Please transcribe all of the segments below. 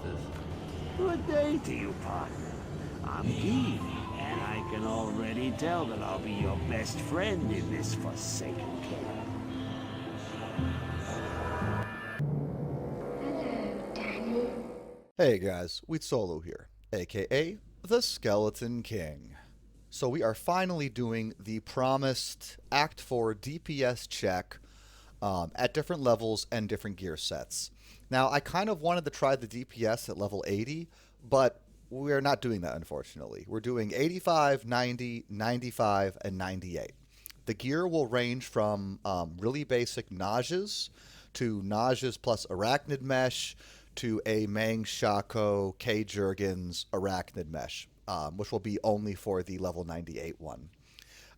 horses. Good day to you, partner. I'm Guy, and I can already tell that I'll be your best friend in this forsaken camp. Hey guys, Wheat Solo here, aka the Skeleton King. So we are finally doing the promised Act 4 DPS check at different levels and different gear sets. Now I kind of wanted to try the DPS at level 80, but we're not doing that unfortunately. We're doing 85, 90, 95, and 98. The gear will range from really basic Nages to Nages plus Arachnid Mesh to a Mang Shako K Jurgens Arachnid Mesh, which will be only for the level 98 one.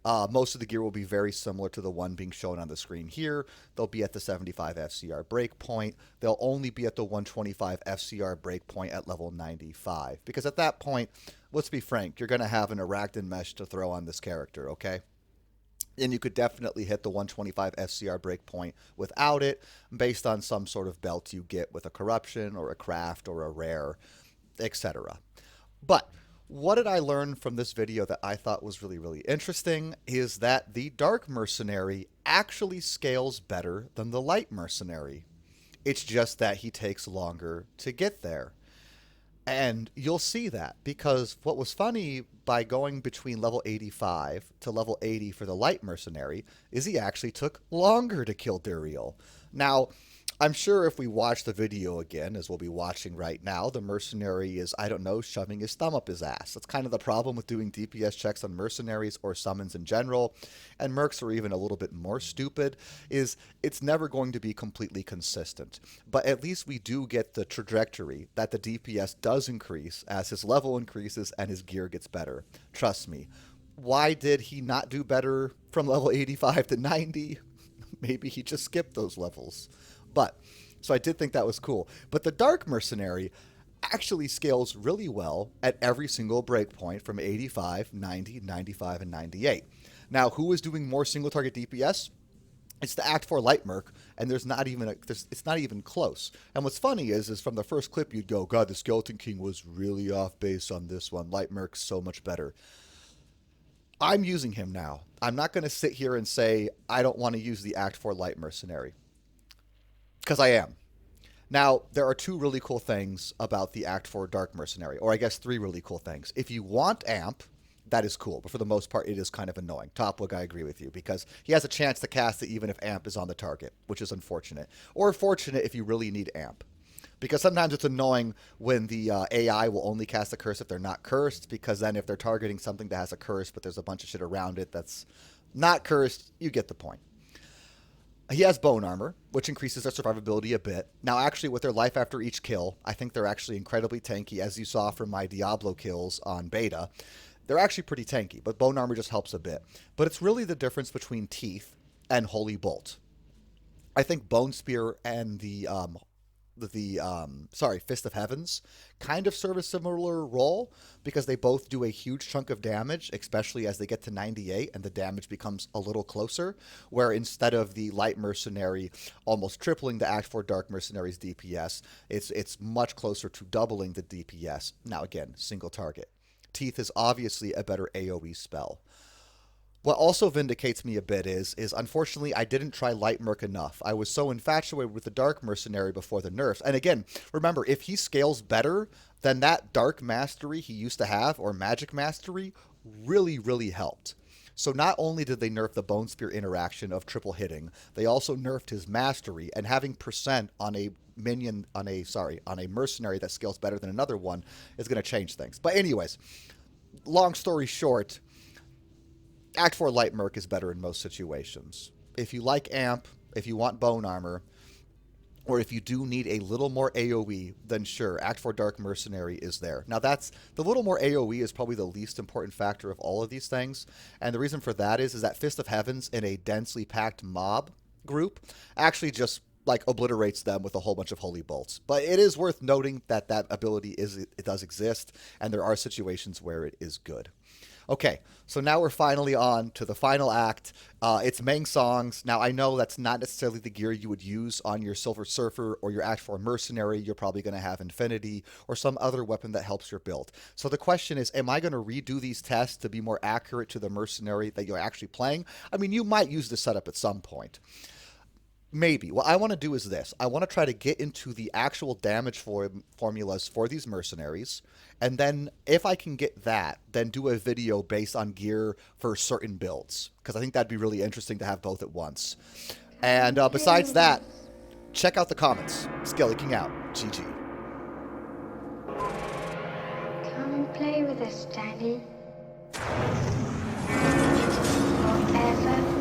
Most of the gear will be very similar to the one being shown on the screen here. They'll be at the 75 FCR breakpoint. They'll only be at the 125 FCR breakpoint at level 95. Because at that point, let's be frank, you're going to have an Arachnid Mesh to throw on this character, okay? And you could definitely hit the 125 FCR breakpoint without it, based on some sort of belt you get with a corruption or a craft or a rare, etc. But what did I learn from this video that I thought was really, really interesting is that the Dark Mercenary actually scales better than the Light Mercenary. It's just that he takes longer to get there. And you'll see that because what was funny by going between level 85 to level 80 for the Light Mercenary is he actually took longer to kill Duriel. Now, I'm sure if we watch the video again, as we'll be watching right now, the Mercenary is, I don't know, shoving his thumb up his ass. That's kind of the problem with doing DPS checks on Mercenaries or summons in general, and Mercs are even a little bit more stupid, is it's never going to be completely consistent. But at least we do get the trajectory that the DPS does increase as his level increases and his gear gets better. Trust me. Why did he not do better from level 85 to 90? Maybe he just skipped those levels. But, so I did think that was cool. But the Dark Mercenary actually scales really well at every single breakpoint from 85, 90, 95, and 98. Now, who is doing more single target DPS? It's the Act 4 Light Merc, and it's not even close. And what's funny is from the first clip you'd go, God, the Skeleton King was really off base on this one. Light Merc's so much better. I'm using him now. I'm not going to sit here and say I don't want to use the Act 4 Light Mercenary. Because I am. Now, there are two really cool things about the Act 4 Dark Mercenary, or I guess three really cool things. If you want Amp, that is cool, but for the most part, it is kind of annoying. Topwig, I agree with you, because he has a chance to cast it even if Amp is on the target, which is unfortunate. Or fortunate if you really need Amp. Because sometimes it's annoying when the AI will only cast a curse if they're not cursed, because then if they're targeting something that has a curse, but there's a bunch of shit around it that's not cursed, you get the point. He has Bone Armor, which increases their survivability a bit. Now, actually, with their life after each kill, I think they're actually incredibly tanky, as you saw from my Diablo kills on beta. They're actually pretty tanky, but Bone Armor just helps a bit. But it's really the difference between Teeth and Holy Bolt. I think Bone Spear and the Fist of Heavens kind of serve a similar role because they both do a huge chunk of damage, especially as they get to 98 and the damage becomes a little closer, where instead of the Light Mercenary almost tripling the Act 4 Dark Mercenary's DPS, it's much closer to doubling the DPS. Now again, single target. Teeth is obviously a better AoE spell. What also vindicates me a bit is unfortunately I didn't try Light Merc enough. I was so infatuated with the Dark Mercenary before the nerfs. And again, remember, if he scales better, then that Dark Mastery he used to have, or Magic Mastery, really, really helped. So not only did they nerf the Bone Spear interaction of triple hitting, they also nerfed his Mastery, and having percent on a Mercenary that scales better than another one is going to change things. But anyways, long story short, Act 4 Light Merc is better in most situations. If you like Amp, if you want Bone Armor, or if you do need a little more AoE, then sure, Act 4 Dark Mercenary is there. Now that's, the little more AoE is probably the least important factor of all of these things, and the reason for that is that Fist of Heavens in a densely packed mob group actually just like obliterates them with a whole bunch of holy bolts. But it is worth noting that that ability it does exist, and there are situations where it is good. Okay, so now we're finally on to the final act. It's Meng songs. Now, I know that's not necessarily the gear you would use on your Silver Surfer or your Act 4 Mercenary. You're probably going to have Infinity or some other weapon that helps your build. So the question is, am I going to redo these tests to be more accurate to the Mercenary that you're actually playing? I mean, you might use this setup at some point. Maybe. What I want to do is this. I want to try to get into the actual damage formulas for these mercenaries. And then if I can get that, then do a video based on gear for certain builds. Because I think that'd be really interesting to have both at once. And besides that, check out the comments. Skelly King out. GG. Come and play with us, Daddy. Forever.